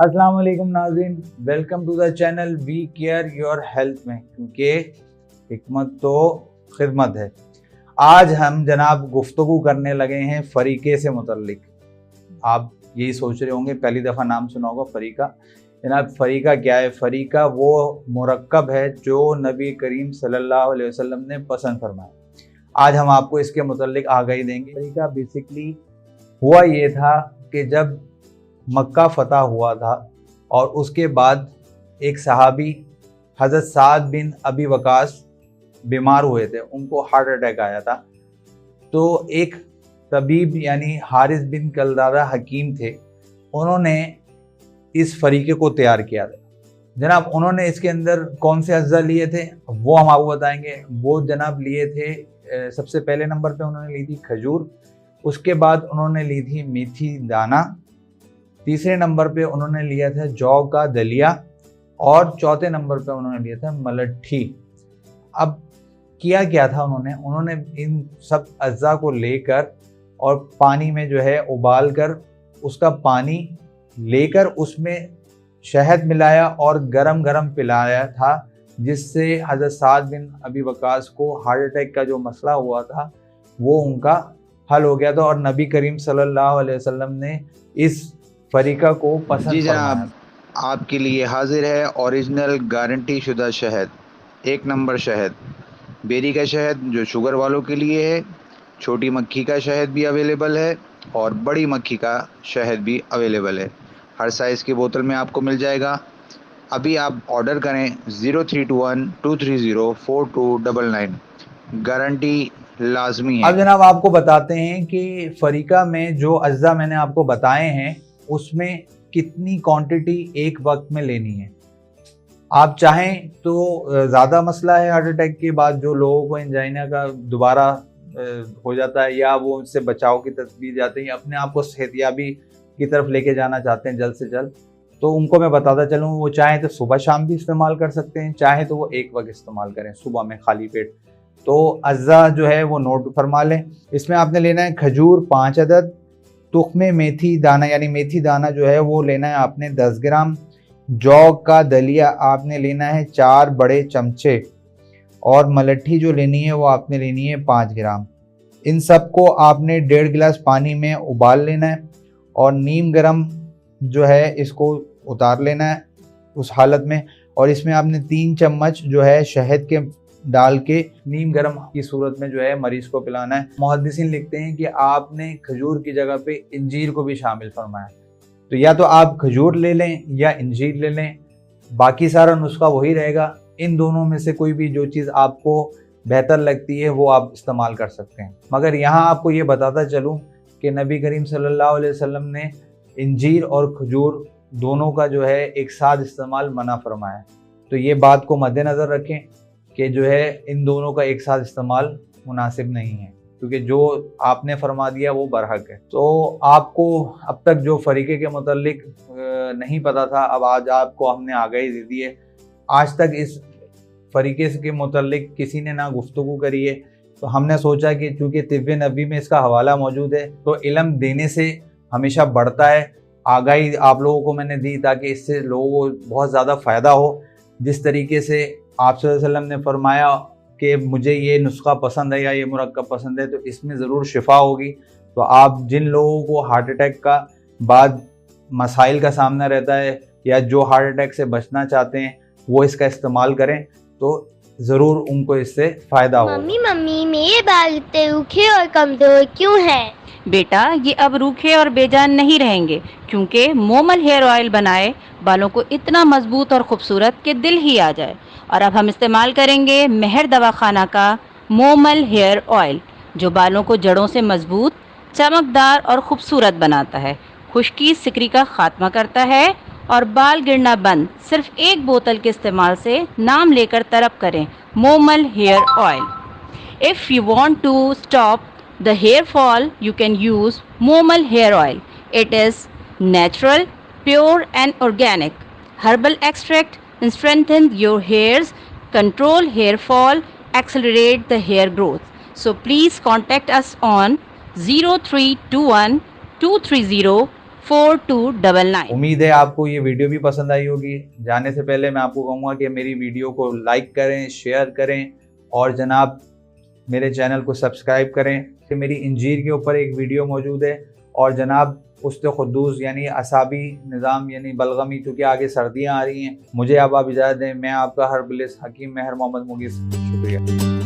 अस्सलाम वालेकुम नाज़रीन, welcome to the channel we care your health में, क्योंकि हिकमत तो खिदमत है। आज हम जनाब गुफ्तगू करने लगे हैं फ़रीक़े से मुतल्लिक। आप यही सोच रहे होंगे, पहली दफ़ा नाम सुना होगा फ़रीक़ा। जनाब फ़रीक़ा क्या है? फ़रीक़ा वो मुरक्कब है जो नबी करीम सल्लल्लाहु अलैहि वसल्लम ने पसंद फरमाया। आज हम आपको इसके मुतल्लिक आगाही देंगे। फ़रीक़ा बेसिकली हुआ ये था कि जब मक्का फ़तह हुआ था और उसके बाद एक सहाबी हज़रत साद बिन अबी वकास बीमार हुए थे, उनको हार्ट अटैक आया था। तो एक तबीब यानी हारिस बिन कलदारा हकीम थे, उन्होंने इस फ़रीक़े को तैयार किया था। जनाब उन्होंने इसके अंदर कौन से अज्जा लिए थे वो हम आपको बताएंगे। वो जनाब लिए थे, सबसे पहले नंबर पे उन्होंने ली थी खजूर, उसके बाद उन्होंने ली थी मेथी दाना, तीसरे नंबर पे उन्होंने लिया था जौ का दलिया और चौथे नंबर पे उन्होंने लिया था मलट्ठी। अब किया क्या था उन्होंने इन सब अज्जा को लेकर और पानी में जो है उबाल कर उसका पानी लेकर उसमें शहद मिलाया और गरम गरम पिलाया था, जिससे हज़रत साद बिन अबी वकास को हार्ट अटैक का जो मसला हुआ था वो उनका हल हो गया था। और नबी करीम सल्लल्लाहु अलैहि वसल्लम ने इस फ़रीक़ा को पसंद जी फरमाया। जनाब, आपके लिए हाजिर है ओरिजिनल गारंटी शुदा शहद, एक नंबर शहद। बेरी का शहद जो शुगर वालों के लिए है, छोटी मक्खी का शहद भी अवेलेबल है और बड़ी मक्खी का शहद भी अवेलेबल है। हर साइज़ की बोतल में आपको मिल जाएगा। अभी आप ऑर्डर करें 0321-230-4299, गारंटी लाजमी है। अब जनाब आपको बताते हैं कि फ़रीक़ा में जो अज्जा मैंने आपको बताए हैं उसमें कितनी क्वांटिटी एक वक्त में लेनी है। आप चाहें तो ज़्यादा मसला है हार्ट अटैक के बाद जो लोगों को एंजाइना का दोबारा हो जाता है, या वो उससे बचाव की तदबीर जाते हैं, अपने आप को सेहतयाबी की तरफ लेके जाना चाहते हैं जल्द से जल्द, तो उनको मैं बताता चलूँ, वो चाहें तो सुबह शाम भी इस्तेमाल कर सकते हैं, चाहे तो वो एक वक्त इस्तेमाल करें सुबह में खाली पेट। तो अज्जा जो है वो नोट फरमा लें। इसमें आपने लेना है खजूर 5 अदद, तुख्मे मेथी दाना यानी मेथी दाना जो है वो लेना है आपने 10 ग्राम, जौ का दलिया आपने लेना है 4 बड़े चमचे, और मलट्ठी जो लेनी है वो आपने लेनी है 5 ग्राम। इन सबको आपने 1.5 गिलास पानी में उबाल लेना है और नीम गरम जो है इसको उतार लेना है उस हालत में, और इसमें आपने 3 चम्मच जो है शहद के डाल के नीम गरम की सूरत में जो है मरीज को पिलाना है। मुहद्दिसीन लिखते हैं कि आपने खजूर की जगह पे इंजीर को भी शामिल फरमाया। तो या तो आप खजूर ले लें या इंजीर ले लें, बाकी सारा नुस्खा वही रहेगा। इन दोनों में से कोई भी जो चीज़ आपको बेहतर लगती है वो आप इस्तेमाल कर सकते हैं। मगर यहाँ आपको ये बताता चलूँ कि नबी करीम सल्लल्लाहु अलैहि वसल्लम ने इंजीर और खजूर दोनों का जो है एक साथ इस्तेमाल मना फरमाया। तो ये बात को मद्देनज़र रखें कि जो है इन दोनों का एक साथ इस्तेमाल मुनासिब नहीं है, क्योंकि जो आपने फरमा दिया वो बरहक है। तो आपको अब तक जो फ़रीक़े के मुतल्लिक नहीं पता था, अब आज आपको हमने आगाही दे दी है। आज तक इस फ़रीक़े के मुतल्लिक किसी ने ना गुफ्तगू करी है, तो हमने सोचा कि चूँकि तिब्बे नबी में इसका हवाला मौजूद है तो इल्म देने से हमेशा बढ़ता है। आगाही आप लोगों को मैंने दी ताकि इससे लोगों को बहुत ज़्यादा फ़ायदा हो। जिस तरीके से आप सल्लल्लाहु अलैहि वसल्लम ने फरमाया कि मुझे ये नुस्खा पसंद है या ये मुरक्कब पसंद है, तो इसमें ज़रूर शिफा होगी। तो आप जिन लोगों को हार्ट अटैक का बाद मसाइल का सामना रहता है या जो हार्ट अटैक से बचना चाहते हैं वो इसका इस्तेमाल करें, तो ज़रूर उनको इससे फ़ायदा होगा। मम्मी मेरे बाल इतने रूखे और कमज़ोर क्यों हैं? बेटा, ये अब रूखे और बेजान नहीं रहेंगे, क्योंकि मोमल हेयर ऑयल बनाए बालों को इतना मजबूत और खूबसूरत कि दिल ही आ जाए। और अब हम इस्तेमाल करेंगे मेहर दवाखाना का मोमल हेयर ऑयल, जो बालों को जड़ों से मजबूत, चमकदार और खूबसूरत बनाता है, खुश्की सिकरी का खात्मा करता है और बाल गिरना बंद। सिर्फ एक बोतल के इस्तेमाल से नाम लेकर तरफ करें Momal hair oil. If you want to stop the hair fall, you can use Momal hair oil. It is natural, pure and organic. Herbal extract strengthens your hairs, control hair fall, accelerate the hair growth. So please contact us on 0321 230 4299। उम्मीद है आपको ये video भी पसंद आई होगी। जाने से पहले मैं आपको कहूँगा कि मेरी वीडियो को लाइक करें, शेयर करें और जनाब मेरे चैनल को सब्सक्राइब करें। कि मेरी इंजीर के ऊपर एक वीडियो मौजूद है और जनाब उस्ते खुद्दूस यानी असाबी निज़ाम यानी बलगमी, चूँकि आगे सर्दियाँ आ रही हैं। मुझे अब आप इजाज़त दें। मैं आपका हर्बलिस्ट हकीम महर मोहम्मद मुगीस, शुक्रिया।